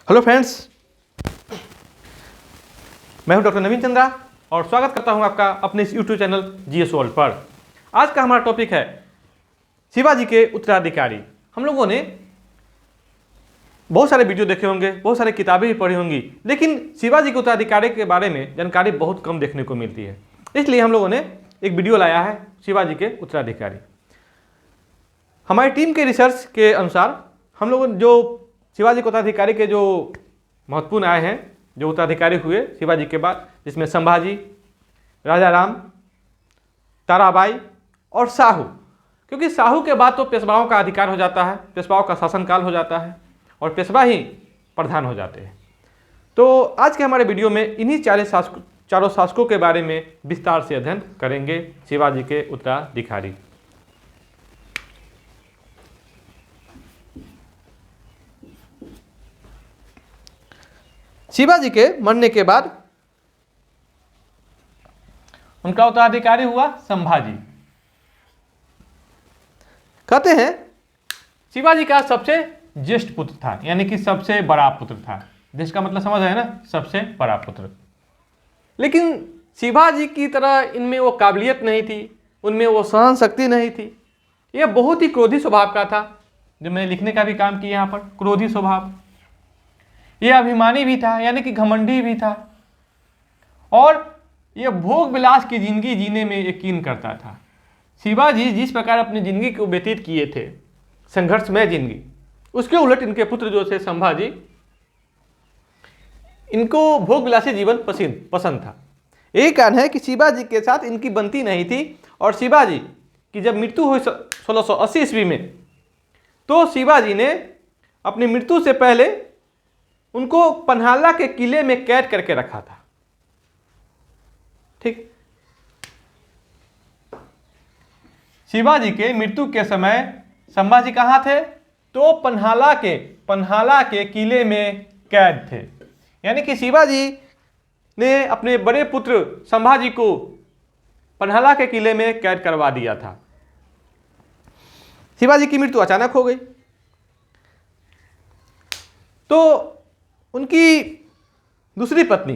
Hello friends, मैं हूं doctor नवीन चंद्रा और स्वागत करता हूं आपका अपने इस यूट्यूब चैनल जीएस वर्ल्ड पर। आज का हमारा टॉपिक है शिवाजी के उत्तराधिकारी। हम लोगों ने बहुत सारे वीडियो देखे होंगे, बहुत सारी किताबें भी पढ़ी होंगी, लेकिन शिवाजी के उत्तराधिकारी के बारे में जानकारी बहुत कम देखने को मिलती है। इसलिए हम लोगों ने एक वीडियो लाया है शिवाजी के उत्तराधिकारी। हमारी टीम के रिसर्च के अनुसार हम लोगों ने जो शिवाजी के उत्तराधिकारी के जो महत्वपूर्ण आए हैं, जो उत्तराधिकारी हुए शिवाजी के बाद, जिसमें संभाजी, राजा राम, ताराबाई और शाहू। क्योंकि शाहू के बाद तो पेशवाओं का अधिकार हो जाता है, पेशवाओं का शासनकाल हो जाता है और पेशवा ही प्रधान हो जाते हैं। तो आज के हमारे वीडियो में इन्हीं चारों शासकों के बारे में विस्तार से अध्ययन करेंगे। शिवाजी के उत्तराधिकारी। शिवाजी के मरने के बाद उनका उत्तराधिकारी हुआ संभाजी। कहते हैं शिवाजी का सबसे ज्येष्ठ पुत्र था, यानी कि सबसे बड़ा पुत्र था। जिसका मतलब समझ है ना, सबसे बड़ा पुत्र। लेकिन शिवाजी की तरह इनमें वो काबिलियत नहीं थी, उनमें वो सहन शक्ति नहीं थी। यह बहुत ही क्रोधी स्वभाव का था, जो मैंने लिखने का भी काम किया यहाँ पर, क्रोधी स्वभाव। यह अभिमानी भी था, यानी कि घमंडी भी था, और यह भोग विलास की जिंदगी जीने में यकीन करता था। शिवाजी जिस प्रकार अपनी जिंदगी को व्यतीत किए थे, संघर्षमय जिंदगी, उसके उलट इनके पुत्र जो थे संभाजी, इनको भोग विलासी जीवन पसंद था। यही कारण है कि शिवाजी के साथ इनकी बनती नहीं थी। और शिवाजी की जब मृत्यु हुई 1680 ईस्वी में, तो शिवाजी ने अपनी मृत्यु से पहले उनको पन्हाला के किले में कैद करके रखा था। ठीक, शिवाजी के मृत्यु के समय संभाजी कहां थे? तो पन्हाला के किले में कैद थे। यानी कि शिवाजी ने अपने बड़े पुत्र संभाजी को पन्हाला के किले में कैद करवा दिया था। शिवाजी की मृत्यु अचानक हो गई, तो उनकी दूसरी पत्नी,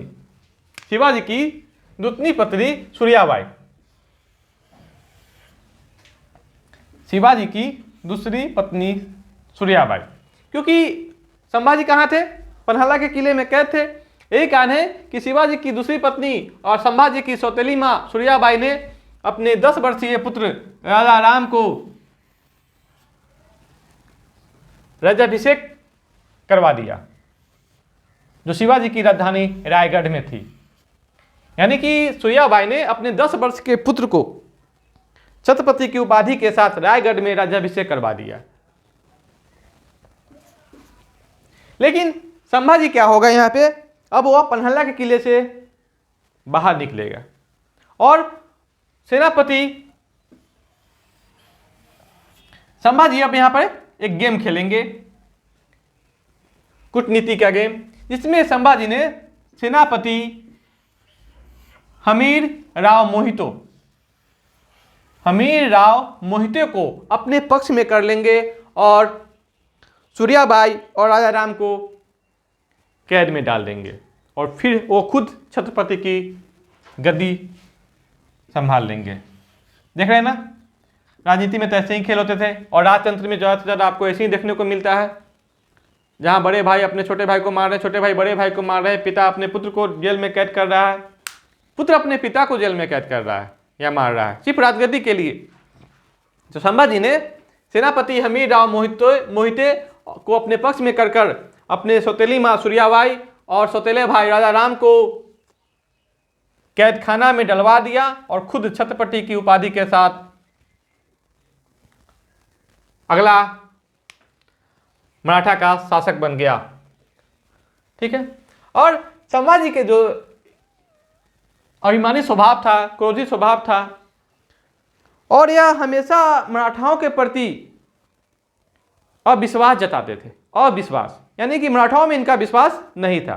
शिवाजी की दूसरी पत्नी सूर्याबाई, शिवाजी की दूसरी पत्नी सूर्याबाई, क्योंकि संभाजी कहाँ थे? पन्हाला के किले में कैद थे। यही कारण है कि शिवाजी की दूसरी पत्नी और संभाजी की सौतेली मां सूर्याबाई ने अपने 10 वर्षीय पुत्र राजा राम को राज्याभिषेक करवा दिया, जो शिवाजी की राजधानी रायगढ़ में थी। यानी कि सूर्याबाई ने अपने 10 वर्ष के पुत्र को छत्रपति की उपाधि के साथ रायगढ़ में राज्याभिषेक करवा दिया। लेकिन संभाजी क्या होगा यहाँ पे? अब वह पन्हाला के किले से बाहर निकलेगा और सेनापति संभाजी अब यहाँ पर एक गेम खेलेंगे, कूटनीति का गेम, जिसमें संभाजी ने सेनापति हमीर राव मोहिते को अपने पक्ष में कर लेंगे और सूर्याबाई और राजा राम को कैद में डाल देंगे, और फिर वो खुद छत्रपति की गद्दी संभाल लेंगे। देख रहे हैं ना, राजनीति में तो ऐसे ही खेल होते थे, और राजतंत्र में ज़्यादा से ज़्यादा आपको ऐसे ही देखने को मिलता है, जहां बड़े भाई अपने छोटे भाई को मार रहे हैं, छोटे भाई बड़े भाई को मार रहे हैं, पिता अपने पुत्र को जेल में कैद कर रहा है, पुत्र अपने पिता को जेल में कैद कर रहा है या मार रहा है, सिर्फ राजगद्दी के लिए। तो संभाजी ने सेनापति हमीर राव मोहिते को अपने पक्ष में कर अपने सौतेली मां सूर्याबाई और सौतेले भाई राजा राम को कैद खाना में डलवा दिया और खुद छत्रपति की उपाधि के साथ अगला मराठा का शासक बन गया। ठीक है, और संभाजी के जो अभिमानी स्वभाव था, क्रोधी स्वभाव था, और यह हमेशा मराठाओं के प्रति अविश्वास जताते थे। अविश्वास यानी कि मराठाओं में इनका विश्वास नहीं था।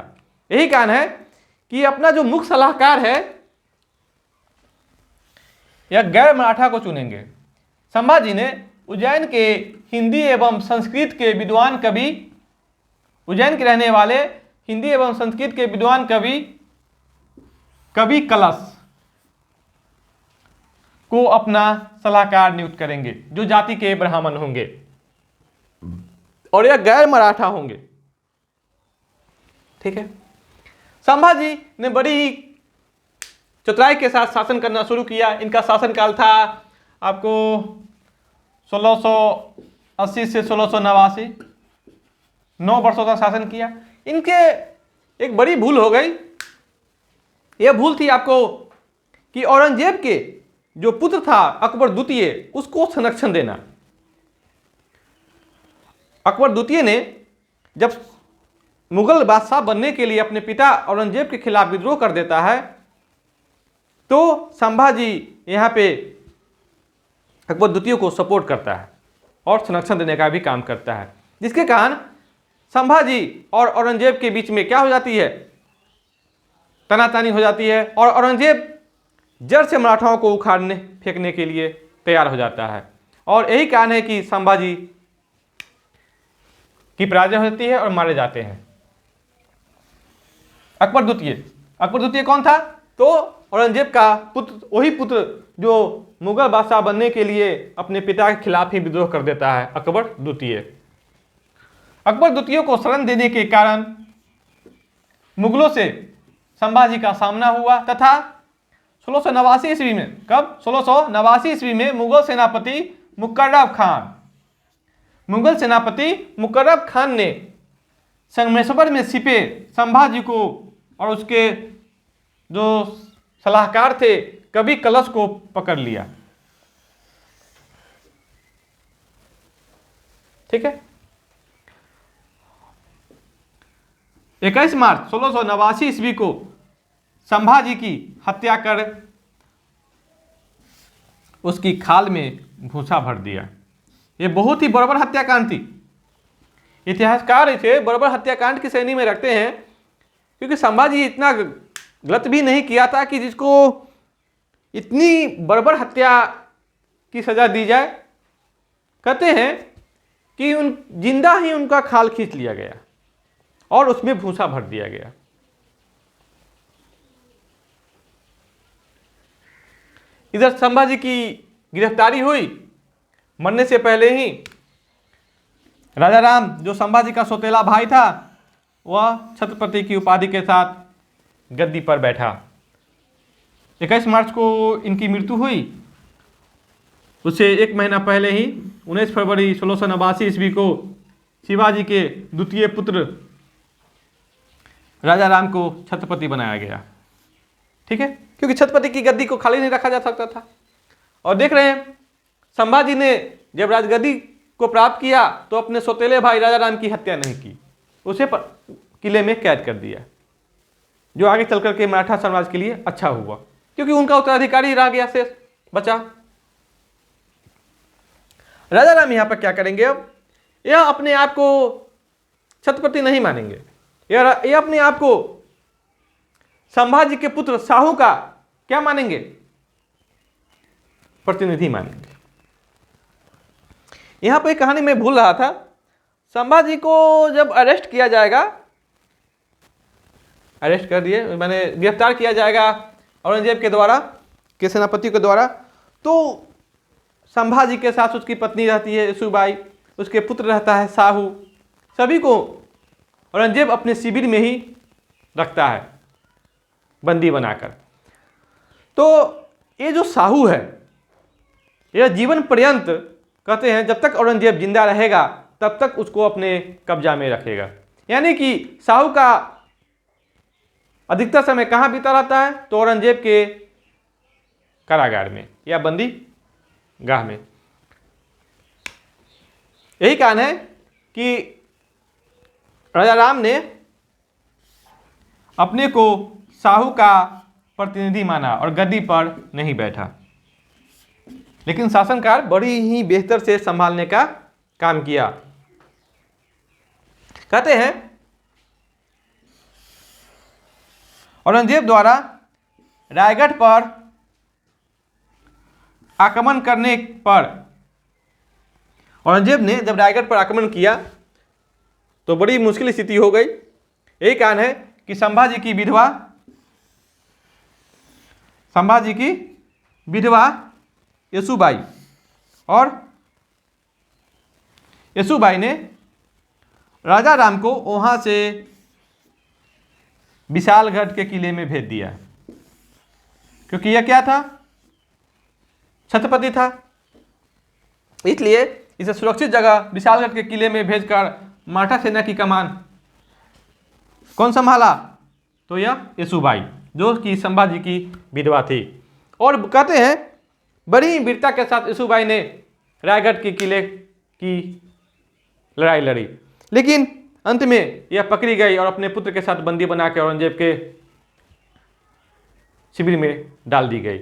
यही कारण है कि अपना जो मुख्य सलाहकार है, यह गैर मराठा को चुनेंगे। संभाजी ने उज्जैन के हिंदी एवं संस्कृत के विद्वान कवि उज्जैन के रहने वाले हिंदी एवं संस्कृत के विद्वान कवि कलश को अपना सलाहकार नियुक्त करेंगे, जो जाति के ब्राह्मण होंगे और यह गैर मराठा होंगे। ठीक है। संभाजी ने बड़ी चतुराई के साथ शासन करना शुरू किया। इनका शासनकाल था आपको 1680 से 1689, 9 वर्षों का शासन किया। इनके एक बड़ी भूल हो गई। यह भूल थी आपको कि औरंगजेब के जो पुत्र था अकबर द्वितीय, उसको संरक्षण देना। अकबर द्वितीय ने जब मुगल बादशाह बनने के लिए अपने पिता औरंगजेब के खिलाफ विद्रोह कर देता है, तो संभाजी यहाँ पे अकबर द्वितीय को सपोर्ट करता है और संरक्षण देने का भी काम करता है, जिसके कारण संभाजी और औरंगजेब के बीच में क्या हो जाती है, तनातनी हो जाती है और औरंगजेब जड़ से मराठाओं को उखाड़ने फेंकने के लिए तैयार हो जाता है। और यही कारण है कि संभाजी की पराजय होती है और मारे जाते हैं। अकबर द्वितीय कौन था? तो औरंगजेब का पुत्र, वही पुत्र जो मुगल बादशाह बनने के लिए अपने पिता के खिलाफ ही विद्रोह कर देता है, अकबर द्वितीय। अकबर द्वितीय को शरण देने के कारण मुगलों से संभाजी का सामना हुआ तथा 1689 ईस्वी में, कब? 1689 ईस्वी में मुगल सेनापति मुकर्रब खान ने संगमेश्वर में छिपे संभाजी को और उसके जो सलाहकार थे कवि कलश को पकड़ लिया। ठीक है। 21 मार्च 1689 ईस्वी को संभाजी की हत्या कर उसकी खाल में भूसा भर दिया। ये बहुत ही बर्बर हत्याकांड थी। इतिहासकार इसे बर्बर हत्याकांड की श्रेणी में रखते हैं, क्योंकि संभाजी इतना गलत भी नहीं किया था कि जिसको इतनी बर्बर हत्या की सजा दी जाए। कहते हैं कि जिंदा ही उनका खाल खींच लिया गया और उसमें भूसा भर दिया गया। इधर संभाजी की गिरफ्तारी हुई। मरने से पहले ही राजा राम, जो संभाजी का सौतेला भाई था, वह छत्रपति की उपाधि के साथ गद्दी पर बैठा। 21 मार्च को इनकी मृत्यु हुई। उससे एक महीना पहले ही 19 फरवरी 1689 ईस्वी को शिवाजी के द्वितीय पुत्र राजा राम को छत्रपति बनाया गया। ठीक है, क्योंकि छत्रपति की गद्दी को खाली नहीं रखा जा सकता था। और देख रहे हैं, संभाजी ने जब राजगद्दी को प्राप्त किया तो अपने सौतेले भाई राजा राम की हत्या नहीं की, उसे किले में कैद कर दिया, जो आगे चल करके मराठा साम्राज्य के लिए अच्छा हुआ, क्योंकि उनका उत्तराधिकारी रह गया, शेष बचा। राजा राम यहाँ पर क्या करेंगे? अब यह अपने आप को छत्रपति नहीं मानेंगे, यह अपने आप को संभाजी के पुत्र साहू का क्या मानेंगे? प्रतिनिधि मानेंगे। यहां पर एक कहानी मैं भूल रहा था। संभाजी को जब अरेस्ट किया जाएगा, अरेस्ट कर दिए, मैंने गिरफ्तार किया जाएगा औरंगजेब के द्वारा, के सेनापति के द्वारा, तो संभाजी के साथ उसकी पत्नी रहती है यशुबाई, उसके पुत्र रहता है साहू। सभी को औरंगजेब अपने शिविर में ही रखता है बंदी बनाकर। तो ये जो साहू है, यह जीवन पर्यंत, कहते हैं जब तक औरंगजेब जिंदा रहेगा तब तक उसको अपने कब्जा में रखेगा। यानी कि साहू का अधिकतर समय कहाँ बीता रहता है? तो औरंगजेब के कारागार में या बंदी गाह में। यही कारण है कि राजा राम ने अपने को साहू का प्रतिनिधि माना और गद्दी पर नहीं बैठा, लेकिन शासनकाल बड़ी ही बेहतर से संभालने का काम किया। कहते हैं औरंगजेब द्वारा रायगढ़ पर आक्रमण करने पर, औरंगजेब ने जब रायगढ़ पर आक्रमण किया तो बड़ी मुश्किल स्थिति हो गई। यही कारण है कि संभाजी की विधवा येसुबाई, और येसुबाई ने राजा राम को वहां से विशालगढ़ के किले में भेज दिया, क्योंकि यह क्या था, छत्रपति था। इसलिए इसे सुरक्षित जगह विशालगढ़ के किले में भेजकर मराठा सेना की कमान कौन संभाला, तो यह येसुबाई, जो कि संभाजी की विधवा थी। और कहते हैं बड़ी वीरता के साथ येसुबाई ने रायगढ़ के किले की लड़ाई लड़ी, लेकिन अंत में यह पकड़ी गई और अपने पुत्र के साथ बंदी बना के औरंगजेब के शिविर में डाल दी गई,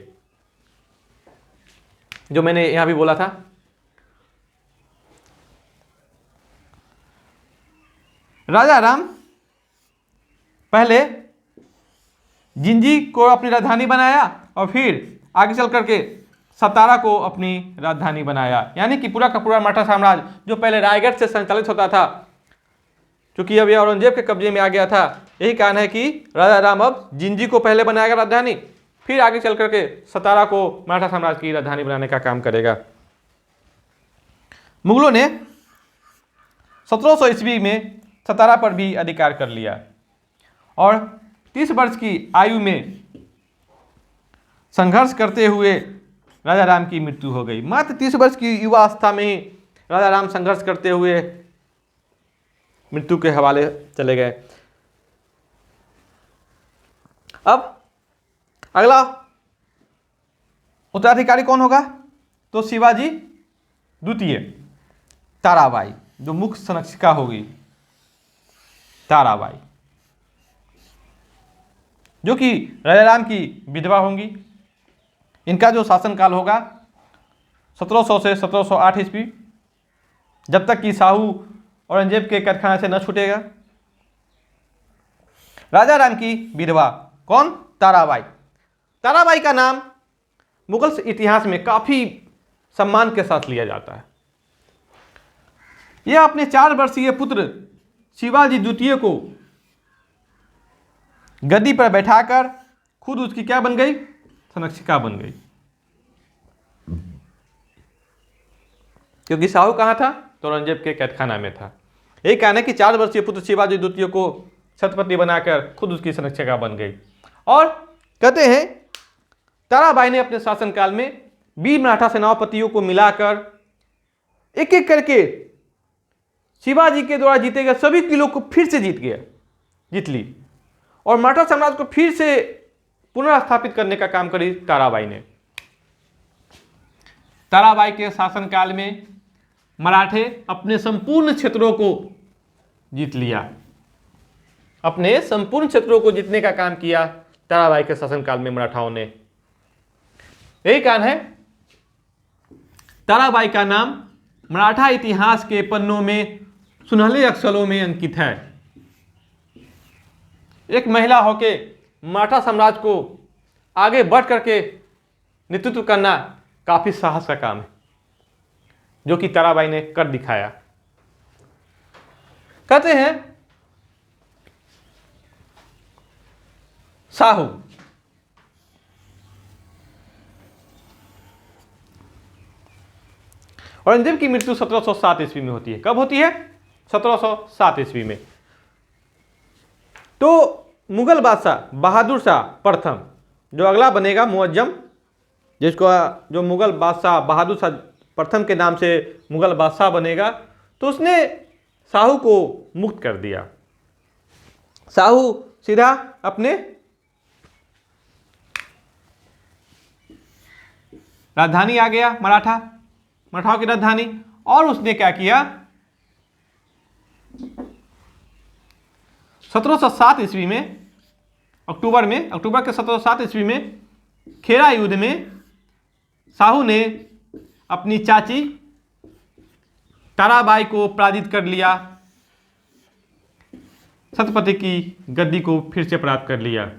जो मैंने यहां भी बोला था। राजा राम पहले जिंजी को अपनी राजधानी बनाया और फिर आगे चल करके सतारा को अपनी राजधानी बनाया, यानी कि पूरा का पूरा मराठा साम्राज्य जो पहले रायगढ़ से संचालित होता था, क्योंकि अब यह औरंगजेब के कब्जे में आ गया था। यही कारण है कि राजा राम अब जिंजी को पहले बनाएगा राजधानी, फिर आगे चल करके सतारा को मराठा साम्राज्य की राजधानी बनाने का काम करेगा। मुगलों ने 1700 ईस्वी में सतारा पर भी अधिकार कर लिया और 30 वर्ष की आयु में संघर्ष करते हुए राजा राम की मृत्यु हो गई। मात्र 30 वर्ष की युवावस्था में ही राजा राम संघर्ष करते हुए मृत्यु के हवाले चले गए। अब अगला उत्तराधिकारी कौन होगा, तो शिवाजी द्वितीय, ताराबाई, जो मुख्य संरक्षिका होगी, ताराबाई, जो कि राजा राम की विधवा होंगी। इनका जो शासनकाल होगा 1700 से 1708 ईस्वी, जब तक कि साहू औरंगजेब के कैदखाने से न छूटेगा। राजा राम की विधवा कौन, ताराबाई। ताराबाई का नाम मुगल इतिहास में काफी सम्मान के साथ लिया जाता है। यह अपने 4 वर्षीय पुत्र शिवाजी द्वितीय को गद्दी पर बैठाकर खुद उसकी क्या बन गई, संरक्षिका बन गई। क्योंकि साहू कहां था, तो औरंगजेब के कैदखाना में था। यही कारण है कि 4 वर्षीय पुत्र शिवाजी द्वितीय को छत्रपति बनाकर खुद उसकी संरक्षिका बन गई। और कहते हैं ताराबाई ने अपने शासनकाल में 20 मराठा सेनापतियों को मिलाकर एक एक करके शिवाजी के द्वारा जीते गए सभी किलों को फिर से जीत ली और मराठा साम्राज्य को फिर से पुनर्स्थापित करने का काम करी ताराबाई ने। ताराबाई के शासनकाल में मराठे अपने संपूर्ण क्षेत्रों को जीत लिया। अपने संपूर्ण क्षेत्रों को जीतने का काम किया ताराबाई के शासनकाल में मराठाओं ने। यही कारण है ताराबाई का नाम मराठा इतिहास के पन्नों में सुनहले अक्षरों में अंकित है। एक महिला होके मराठा साम्राज्य को आगे बढ़ करके नेतृत्व करना काफी साहस का काम है, जो कि ताराबाई ने कर दिखाया। कहते हैं साहू औरंगजेब की मृत्यु 1707 ईस्वी में होती है। कब होती है, 1707 ईस्वी में। तो मुगल बादशाह बहादुर शाह प्रथम, जो अगला बनेगा मुअज्जम, जिसको जो मुगल बादशाह बहादुर शाह प्रथम के नाम से मुगल बादशाह बनेगा, तो उसने साहू को मुक्त कर दिया। साहू सीधा अपने राजधानी आ गया, मराठाओं की राजधानी। और उसने क्या किया, 1707 ईस्वी में अक्टूबर के 1707 ईस्वी में खेरा युद्ध में साहू ने अपनी चाची ताराबाई को पराजित कर लिया, छत्रपति की गद्दी को फिर से प्राप्त कर लिया।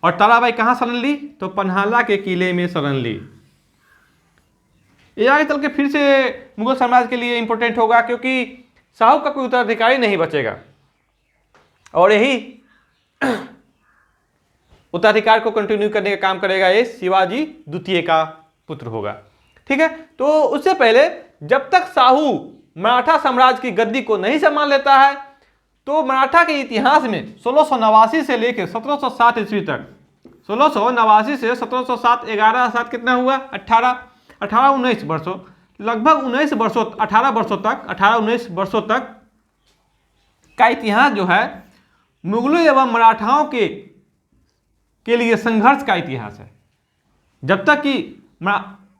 और ताराबाई कहाँ शरण ली, तो पन्हाला के किले में शरण ली। ये आगे चल के फिर से मुगल साम्राज्य के लिए इंपॉर्टेंट होगा, क्योंकि शाहू का कोई उत्तराधिकारी नहीं बचेगा और यही उत्तराधिकार को कंटिन्यू करने का काम करेगा ये शिवाजी द्वितीय का पुत्र होगा। ठीक है, तो उससे पहले जब तक शाहू मराठा साम्राज्य की गद्दी को नहीं संभाल लेता है तो मराठा के इतिहास में 1689 से लेकर 1707 ईस्वी तक, 1689 से 1707, 11 सात कितना हुआ, 19 वर्षों, लगभग 19 वर्षों, 18 वर्षों तक, 18-19 वर्षों तक का इतिहास जो है मुगलों एवं मराठाओं के लिए संघर्ष का इतिहास है, जब तक कि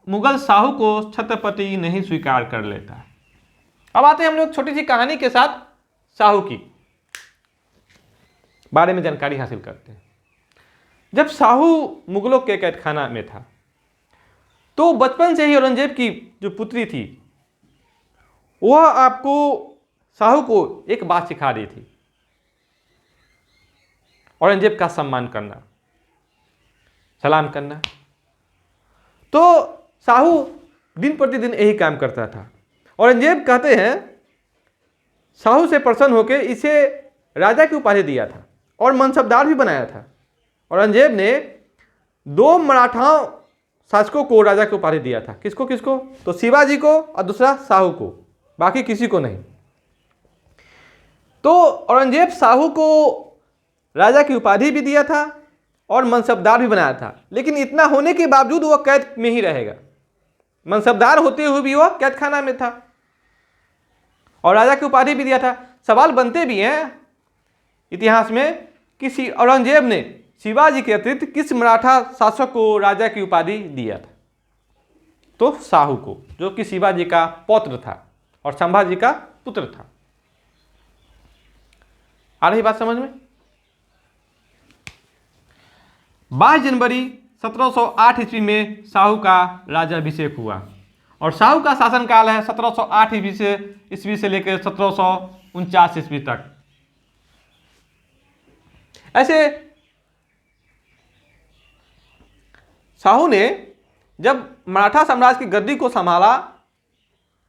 मुगल शाहू को छत्रपति नहीं स्वीकार कर लेता है। अब आते हैं हम लोग छोटी सी कहानी के साथ शाहू की बारे में जानकारी हासिल करते हैं। जब शाहू मुगलों के कैदखाना में था तो बचपन से ही औरंगजेब की जो पुत्री थी वह आपको शाहू को एक बात सिखा रही थी, औरंगजेब का सम्मान करना, सलाम करना। तो शाहू दिन प्रतिदिन यही काम करता था। औरंगजेब कहते हैं शाहू से प्रसन्न होकर इसे राजा की उपाधि दिया था और मनसबदार भी बनाया था। औरंगजेब ने 2 मराठाओं शासकों को राजा की उपाधि दिया था। किसको किसको? तो शिवाजी को और दूसरा शाहू को, बाकी किसी को नहीं। तो औरंगजेब शाहू को राजा की उपाधि भी दिया था और मनसबदार भी बनाया था, लेकिन इतना होने के बावजूद वह कैद में ही रहेगा। मनसबदार होते हुए भी वह कैदखाना में था और राजा की उपाधि भी दिया था। सवाल बनते भी हैं इतिहास में कि औरंगजेब ने शिवाजी के अतिरिक्त किस मराठा शासक को राजा की उपाधि दिया था? तो शाहू को, जो कि शिवाजी का पौत्र था और संभाजी का पुत्र था। आ रही बात समझ में? 22 जनवरी 1708 ईस्वी में शाहू का राज्याभिषेक हुआ और शाहू का शासनकाल है 1708 ईस्वी से लेकर 1749 ईस्वी तक। ऐसे शाहू ने जब मराठा साम्राज्य की गद्दी को संभाला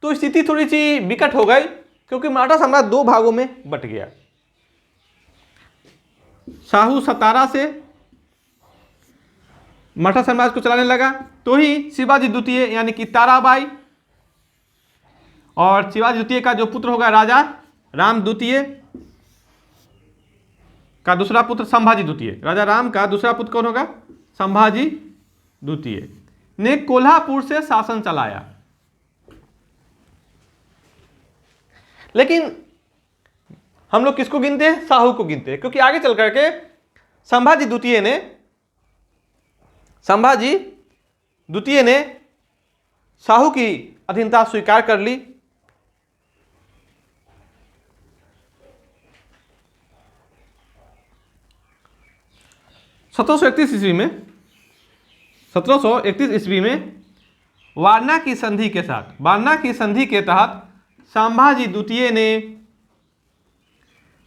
तो स्थिति थोड़ी सी विकट हो गई, क्योंकि मराठा साम्राज्य 2 भागों में बट गया। शाहू सतारा से मराठा साम्राज्य को चलाने लगा, तो ही शिवाजी द्वितीय यानी कि ताराबाई और शिवाजी द्वितीय का जो पुत्र होगा राजा राम द्वितीय का दूसरा पुत्र संभाजी द्वितीय, राजा राम का दूसरा पुत्र कौन होगा? संभाजी द्वितीय ने कोल्हापुर से शासन चलाया। लेकिन हम लोग किसको गिनते हैं? शाहू को गिनते हैं, क्योंकि आगे चल करके संभाजी द्वितीय ने शाहू की अधीनता स्वीकार कर ली। सत्रह सौ इकतीस ईस्वी में वारणा की संधि के तहत संभाजी द्वितीय ने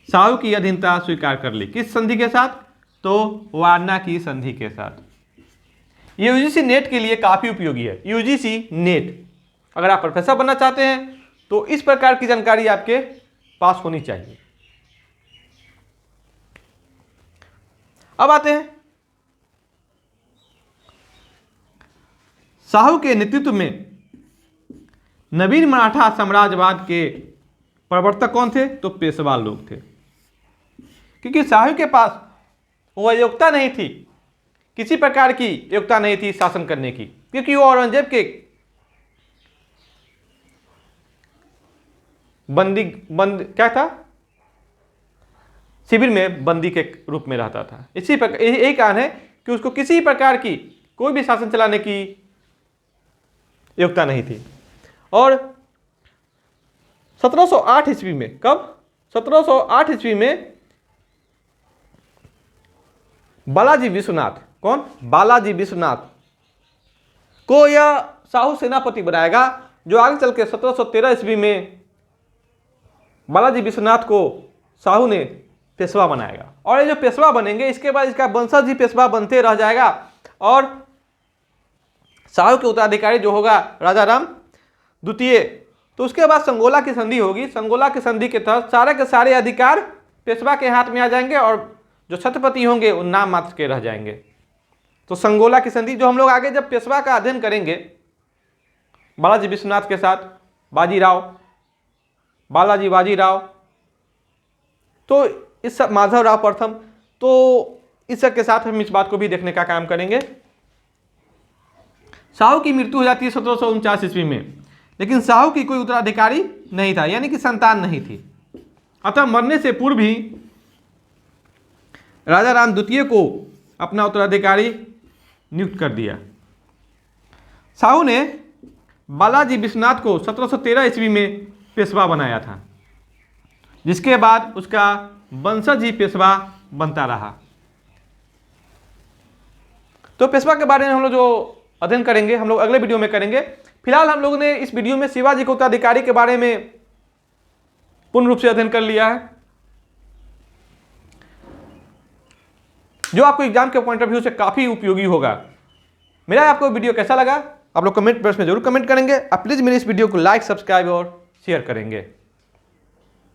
शाहू की अधीनता स्वीकार कर ली। किस संधि के साथ? तो वारणा की संधि के साथ। यूजीसी नेट के लिए काफी उपयोगी है। यूजीसी नेट, अगर आप प्रोफेसर बनना चाहते हैं तो इस प्रकार की जानकारी आपके पास होनी चाहिए। अब आते हैं शाहू के नेतृत्व में नवीन मराठा साम्राज्यवाद के प्रवर्तक कौन थे? तो पेशवा लोग थे, क्योंकि शाहू के पास वह योग्यता नहीं थी, किसी प्रकार की योग्यता नहीं थी शासन करने की, क्योंकि वो औरंगजेब के क्या था, शिविर में बंदी के रूप में रहता था। इसी प्रकार यही कारण है कि उसको किसी प्रकार की कोई भी शासन चलाने की योग्यता नहीं थी। और 1708 ईस्वी में, कब? 1708 ईस्वी में बालाजी विश्वनाथ, कौन? बालाजी विश्वनाथ को यह शाहू सेनापति बनाएगा, जो आगे चल के 1713 ईस्वी में बालाजी विश्वनाथ को शाहू ने पेशवा बनाएगा। और ये जो पेशवा बनेंगे, इसके बाद इसका वंशज ही पेशवा बनते रह जाएगा और शाहू के उत्तराधिकारी जो होगा राजा राम द्वितीय, तो उसके बाद संगोला की संधि होगी। संगोला की संधि के तहत सारे के सारे अधिकार पेशवा के हाथ में आ जाएंगे और जो छत्रपति होंगे वो नाम मात्र के रह जाएंगे। तो संगोला की संधि जो हम लोग आगे जब पेशवा का अध्ययन करेंगे बालाजी विश्वनाथ के साथ, बालाजी बाजीराव, तो इस सब माधवराव प्रथम, तो इस सब के साथ हम इस बात को भी देखने का काम करेंगे। शाहू की मृत्यु हो जाती है 1749 ईस्वी में, लेकिन शाहू की कोई उत्तराधिकारी नहीं था, यानी कि संतान नहीं थी। अतः मरने से पूर्व ही राजा राम द्वितीय को अपना उत्तराधिकारी नियुक्त कर दिया। शाहू ने बालाजी विश्वनाथ को 1713 ईस्वी में पेशवा बनाया था, जिसके बाद उसका वंशज ही पेशवा बनता रहा। तो पेशवा के बारे में हम लोग जो अध्ययन करेंगे हम लोग अगले वीडियो में करेंगे। फिलहाल हम लोगों ने इस वीडियो में शिवाजी के उत्तराधिकारी के बारे में पूर्ण रूप से अध्ययन कर लिया है, जो आपको एग्जाम के पॉइंट ऑफ व्यू से काफी उपयोगी होगा। मेरा आपको वीडियो कैसा लगा आप लोग कमेंट बॉक्स में जरूर कमेंट करेंगे। आप प्लीज मेरे इस वीडियो को लाइक, सब्सक्राइब और शेयर करेंगे।